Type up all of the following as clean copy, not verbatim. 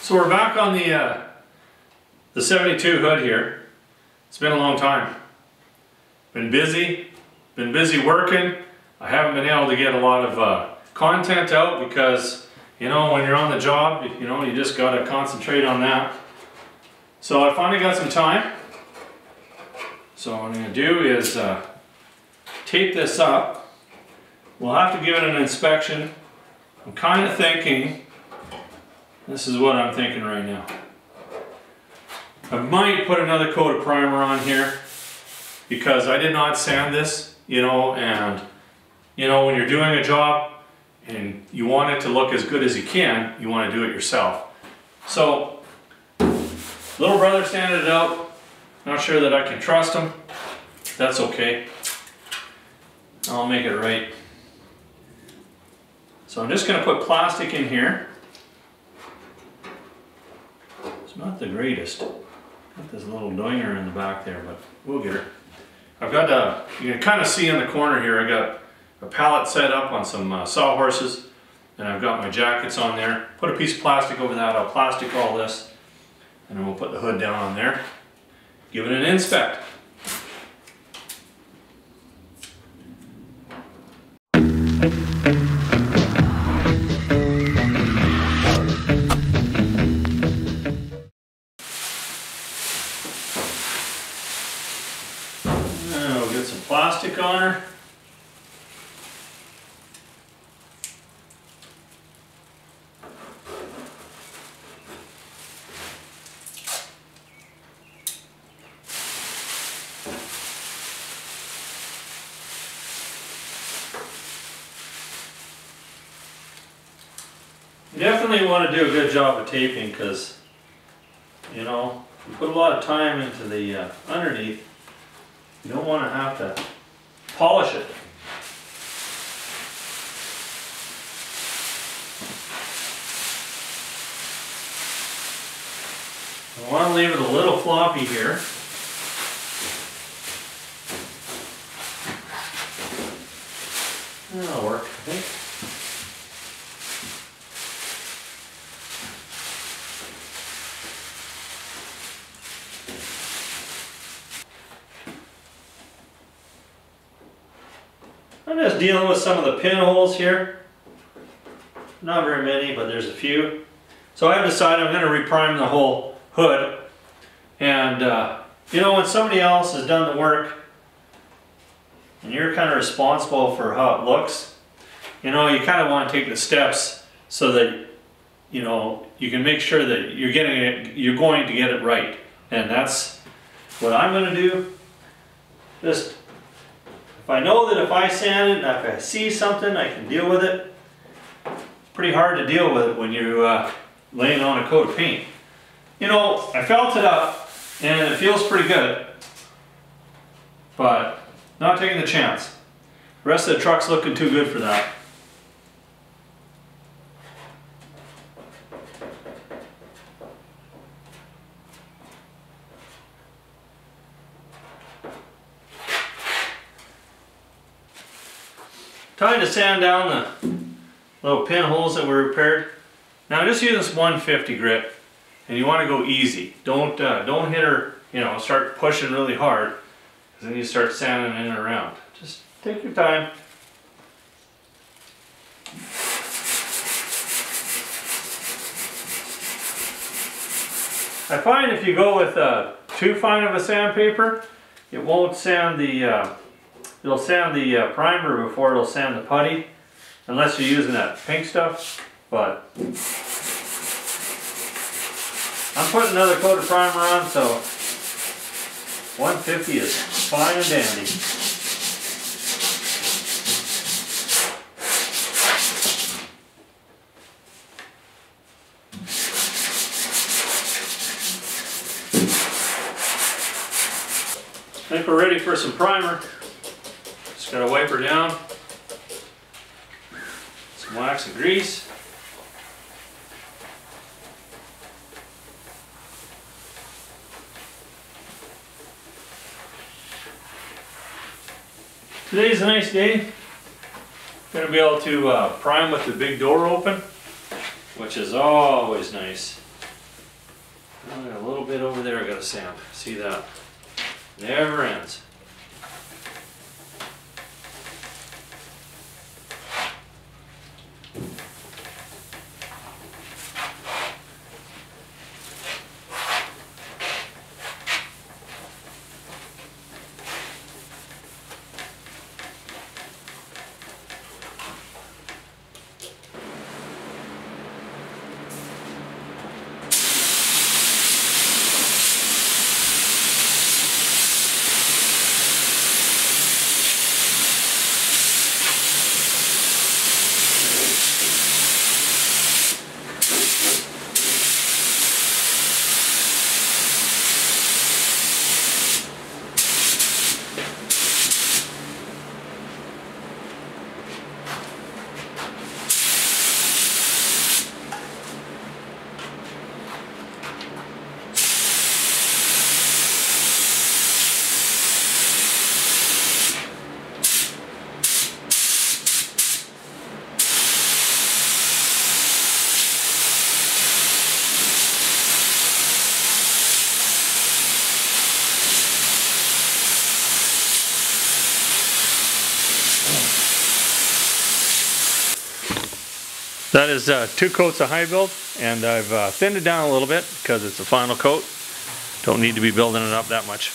So we're back on the 72 hood here. It's been a long time. Been busy working. I haven't been able to get a lot of content out because, you know, when you're on the job, you know, you just got to concentrate on that. So I finally got some time. So what I'm going to do is tape this up. We'll have to give it an inspection. I'm kind of thinking, this is what I'm thinking right now. I might put another coat of primer on here because I did not sand this, you know, and you know, when you're doing a job and you want it to look as good as you can, you want to do it yourself. So, little brother sanded it out. Not sure that I can trust him. That's okay. I'll make it right. So I'm just going to put plastic in here. It's not the greatest. Got this little dinger in the back there, but we'll get her. I've got you can kind of see in the corner here, I got a pallet set up on some sawhorses, and I've got my jackets on there. Put a piece of plastic over that. I'll plastic all this, and then we'll put the hood down on there. Give it an inspect. We'll get some plastic on her. You definitely want to do a good job of taping because, you know, you put a lot of time into the underneath. You don't want to have to polish it. I want to leave it a little floppy here. That'll work, I think. I'm just dealing with some of the pinholes here. Not very many, but there's a few. So I've decided I'm going to reprime the whole hood. And you know, when somebody else has done the work and you're kind of responsible for how it looks, you know, you kind of want to take the steps so that, you know, you can make sure that you're getting it, you're going to get it right. And that's what I'm going to do. Just if I know that if I sand it, and if I see something, I can deal with it. It's pretty hard to deal with it when you're laying on a coat of paint. You know, I felt it up, and it feels pretty good, but not taking the chance. The rest of the truck's looking too good for that. Time to sand down the little pinholes that were repaired. Now just use this 150 grit, and you want to go easy. Don't hit her, you know, start pushing really hard, because then you start sanding in and around. Just take your time. I find if you go with too fine of a sandpaper, it won't sand the it'll sand the primer before it'll sand the putty, unless you're using that pink stuff. But I'm putting another coat of primer on, so 150 is fine and dandy. I think we're ready for some primer. Just gotta wipe her down. Some wax and grease. Today's a nice day. Going to be able to prime with the big door open, which is always nice. I got a little bit over there I gotta sand. See that? Never ends. That is 2 coats of high build, and I've thinned it down a little bit because it's the final coat. Don't need to be building it up that much.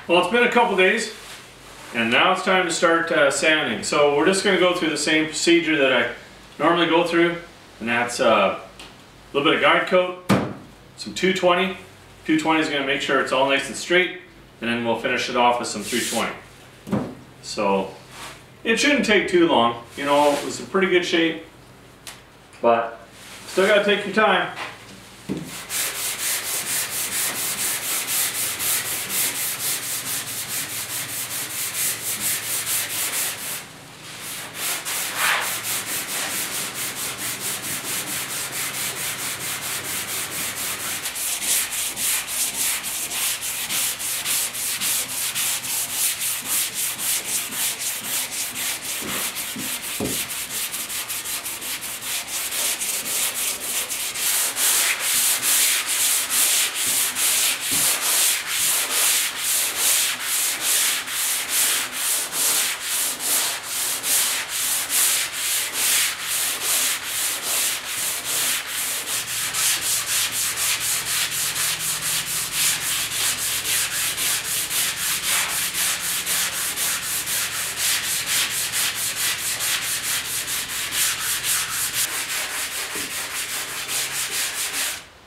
Well, it's been a couple days, and now it's time to start sanding. So we're just going to go through the same procedure that I normally go through, and that's a little bit of guide coat, some 220. 220 is going to make sure it's all nice and straight, and then we'll finish it off with some 320. So it shouldn't take too long. You know, it was in pretty good shape, but still got to take your time.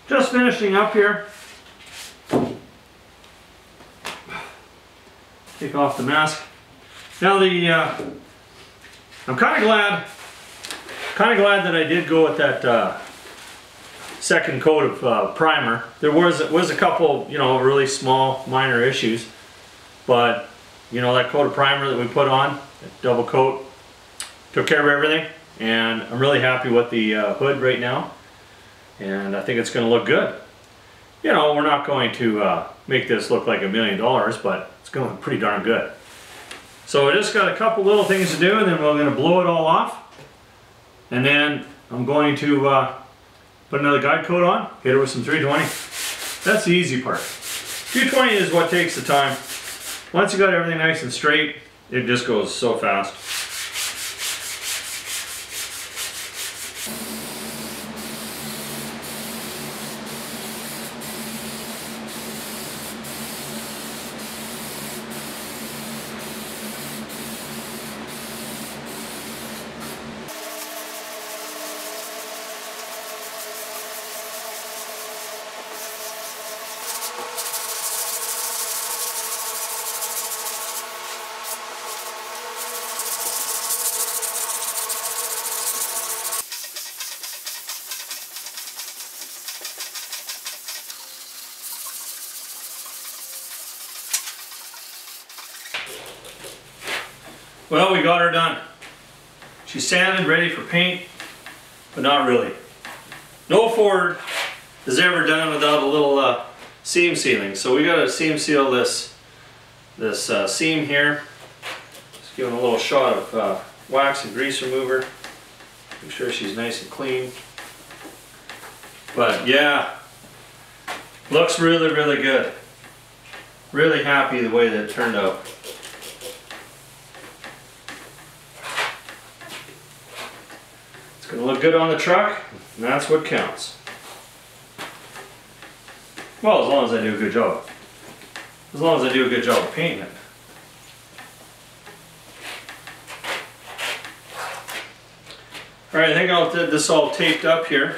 Just finishing up here. Take off the mask. Now I'm kind of glad that I did go with that second coat of primer. There was a couple, you know, really small minor issues, but you know, that coat of primer that we put on, that double coat, took care of everything, and I'm really happy with the hood right now. And I think it's going to look good. You know, we're not going to make this look like $1 million, but it's going to look pretty darn good. So I just got a couple little things to do, and then we're going to blow it all off. And then I'm going to put another guide coat on, hit it with some 320. That's the easy part. 220 is what takes the time. Once you got everything nice and straight, it just goes so fast. Well, we got her done. She's sanded, ready for paint, but not really. No Ford is ever done without a little seam sealing. So we got to seam seal this seam here. Just give it a little shot of wax and grease remover. Make sure she's nice and clean. But yeah, looks really, really good. Really happy the way that it turned out. It's going to look good on the truck, and that's what counts. Well, as long as I do a good job. As long as I do a good job of painting it. Alright, I think I'll get this all taped up here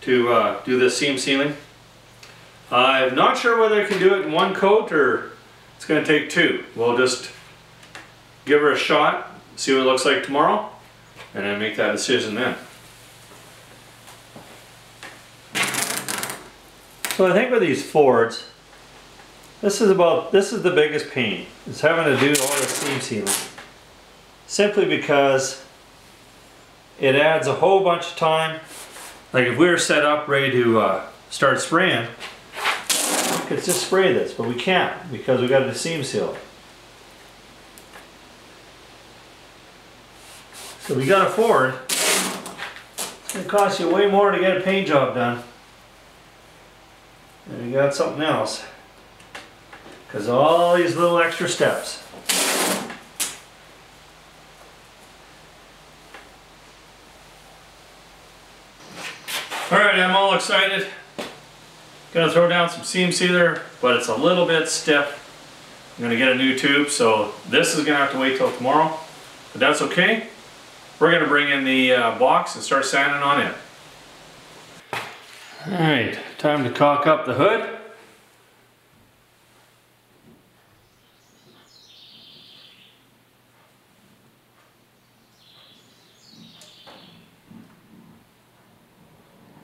to do this seam sealing. I'm not sure whether I can do it in one coat or it's going to take two. We'll just give her a shot, see what it looks like tomorrow, and then make that decision then. So I think with these Fords, this is the biggest pain, is having to do all the seam sealing. Simply because it adds a whole bunch of time. Like if we were set up ready to start spraying, we could just spray this, but we can't because we got to seam seal it. So we got a Ford. It's going to cost you way more to get a paint job done. And you got something else. Because of all these little extra steps. Alright, I'm all excited. Gonna throw down some seam sealer, but it's a little bit stiff. I'm gonna get a new tube, so this is gonna have to wait till tomorrow. But that's okay. We're gonna bring in the box and start sanding on it. Alright, time to caulk up the hood.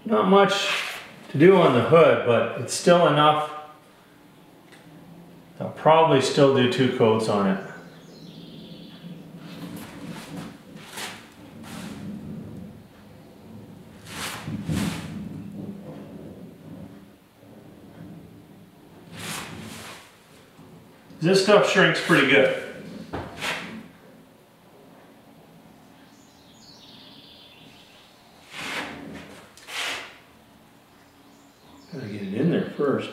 Not much to do on the hood, but it's still enough. I'll probably still do 2 coats on it. This stuff shrinks pretty good. Gotta get it in there first.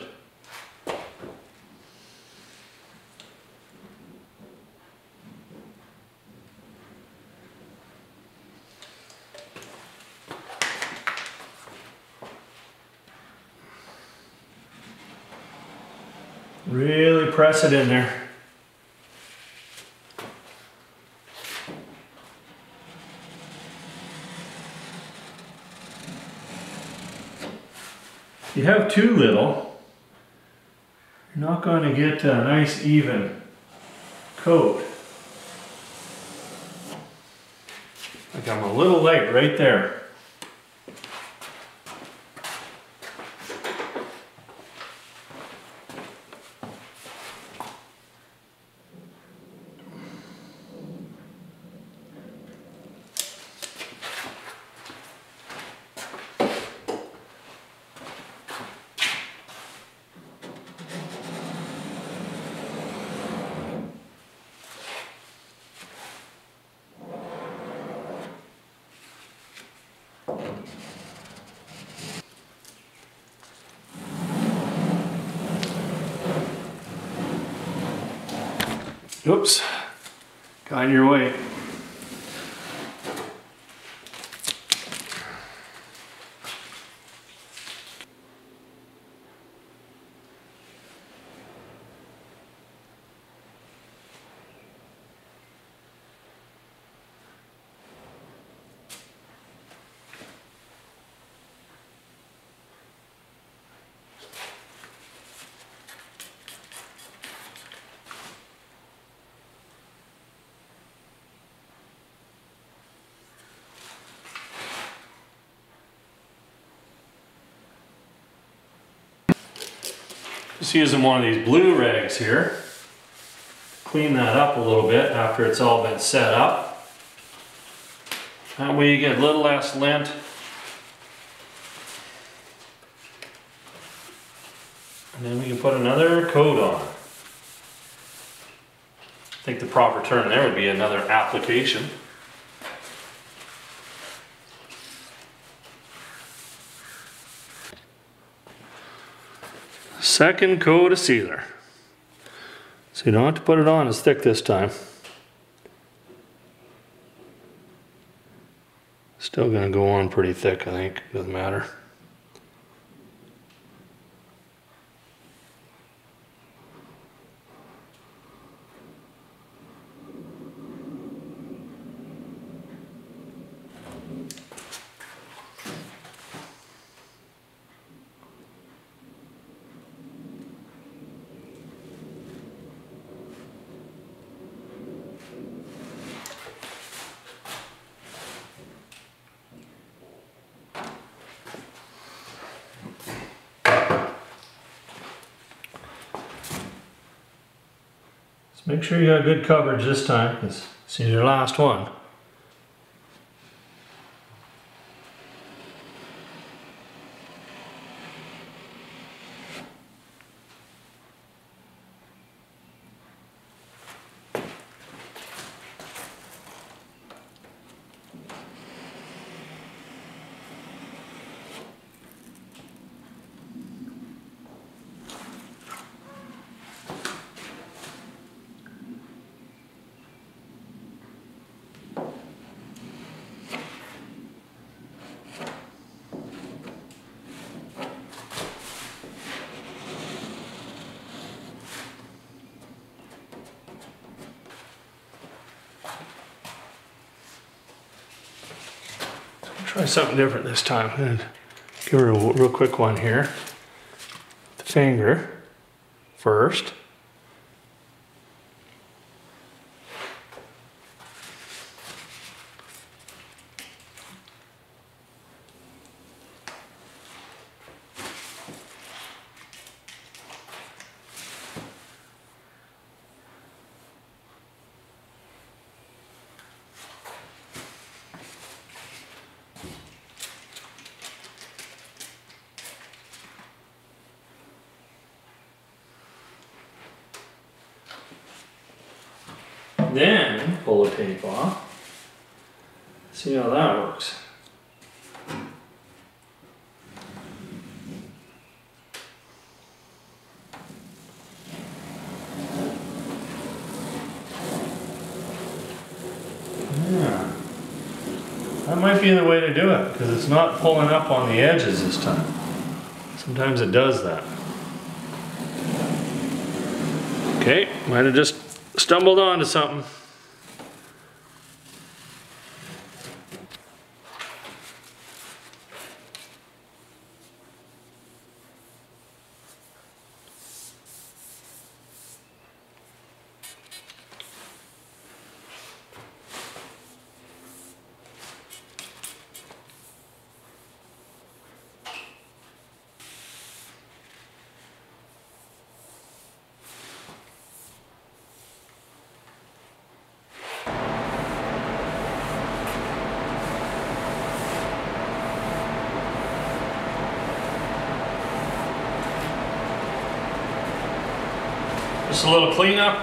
Really press it in there. If you have too little, you're not going to get a nice even coat. Like I'm a little light right there. Oops, got in your way. Just using one of these blue rags here. Clean that up a little bit after it's all been set up. That way you get a little less lint. And then we can put another coat on. I think the proper term there would be another application. Second coat of sealer. So you don't have to put it on as thick this time. Still gonna go on pretty thick, I think, doesn't matter. Make sure you got good coverage this time, because this is your last one. Try something different this time. I'm gonna give her a real quick one here. The finger first. Then pull the tape off. See how that works. Yeah. That might be the way to do it, because it's not pulling up on the edges this time. Sometimes it does that. Okay, might have just stumbled onto something. Just a little cleanup.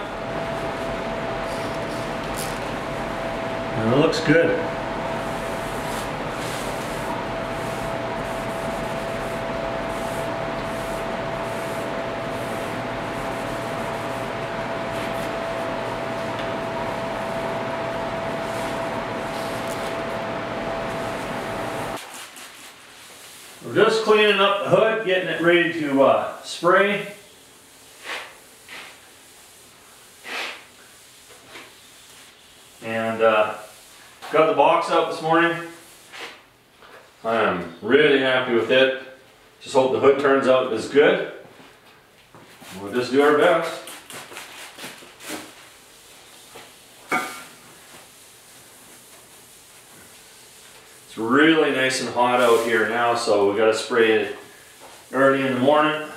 And it looks good. We're just cleaning up the hood, getting it ready to spray. And got the box out this morning. I am really happy with it. Just hope the hood turns out as good. We'll just do our best. It's really nice and hot out here now, so we got to spray it early in the morning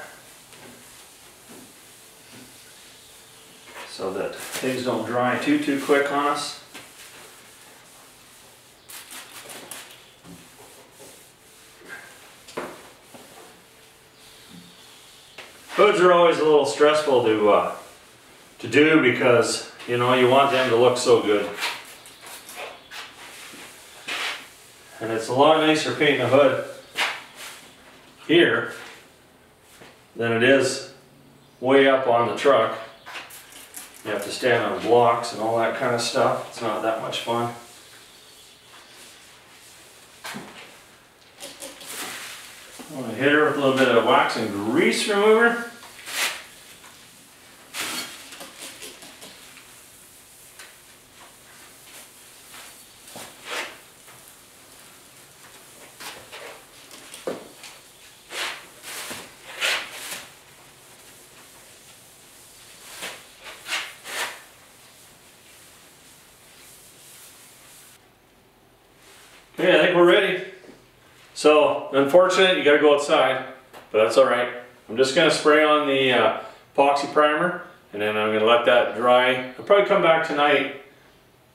so that things don't dry too quick on us. Hoods are always a little stressful to do because, you know, you want them to look so good. And it's a lot nicer painting a hood here than it is way up on the truck. You have to stand on blocks and all that kind of stuff. It's not that much fun. I'm going to hit her with a little bit of wax and grease remover. Okay, I think we're ready. So, unfortunate, you gotta go outside, but that's alright. I'm just gonna spray on the epoxy primer, and then I'm gonna let that dry. I'll probably come back tonight,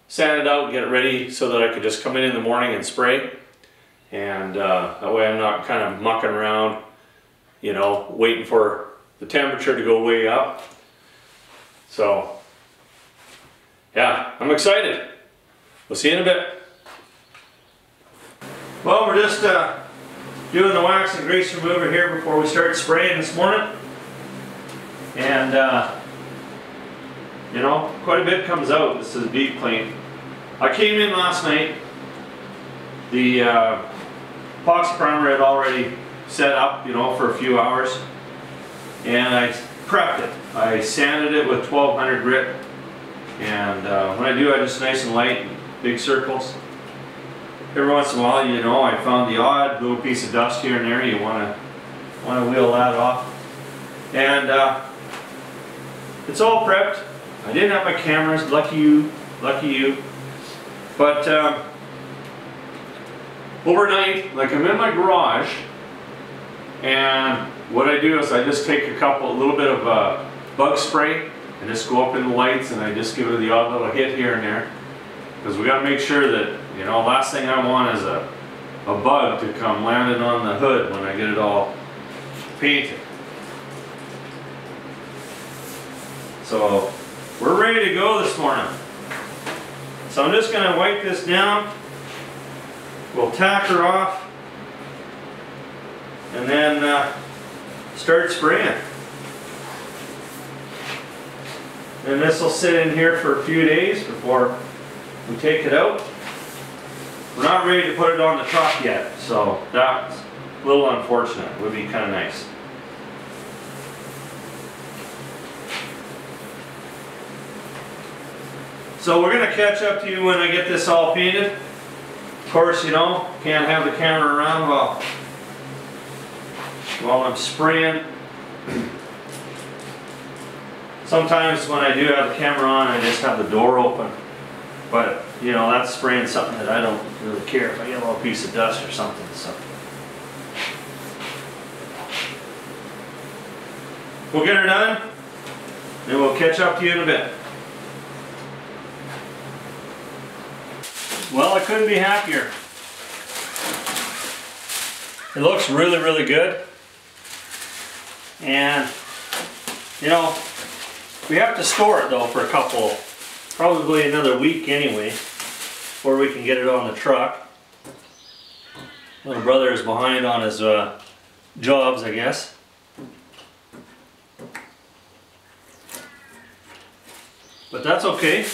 sand it out, get it ready so that I could just come in the morning and spray. And that way I'm not kind of mucking around, you know, waiting for the temperature to go way up. So, yeah, I'm excited. We'll see you in a bit. Well, we're just doing the wax and grease remover here before we start spraying this morning. And, you know, quite a bit comes out. This is deep clean. I came in last night. The epoxy primer had already set up, you know, for a few hours. And I prepped it. I sanded it with 1200 grit. And when I do, I just nice and light, big circles. Every once in a while, you know, I found the odd little piece of dust here and there. You want to wheel that off. And it's all prepped. I didn't have my cameras. Lucky you, lucky you. But overnight, like I'm in my garage, and what I do is I just take a little bit of bug spray and just go up in the lights, and I just give it the odd little hit here and there. Because we got to make sure that, you know, last thing I want is a bug to come landing on the hood when I get it all painted. So we're ready to go this morning. So I'm just going to wipe this down. We'll tack her off and then start spraying. And this will sit in here for a few days before we take it out. We're not ready to put it on the truck yet, so that's a little unfortunate. It would be kind of nice. So we're going to catch up to you when I get this all painted. Of course, you know, can't have the camera around while I'm spraying. Sometimes when I do have the camera on, I just have the door open. But, you know, that's spraying something that I don't really care if I get a little piece of dust or something. So we'll get her done, and we'll catch up to you in a bit. Well, I couldn't be happier. It looks really, really good. And, you know, we have to store it though for probably another week anyway, before we can get it on the truck. Little brother is behind on his jobs, I guess. But that's okay.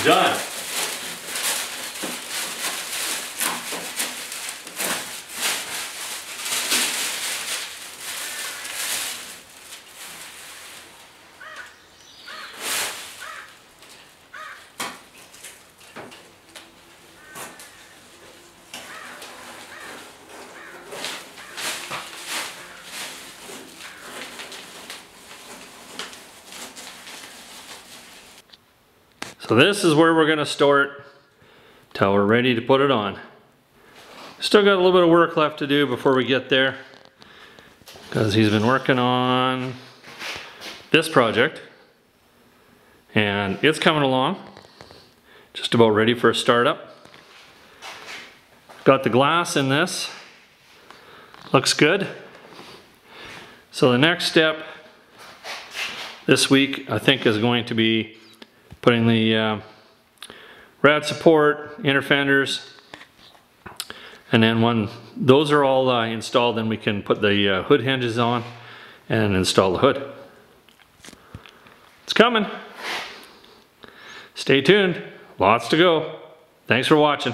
Done. So this is where we're going to store it till we're ready to put it on. Still got a little bit of work left to do before we get there, because he's been working on this project and it's coming along, just about ready for a startup. Got the glass in this. Looks good. So the next step this week, I think, is going to be putting the rad support, inner fenders, and then when those are all installed, then we can put the hood hinges on and install the hood. It's coming. Stay tuned. Lots to go. Thanks for watching.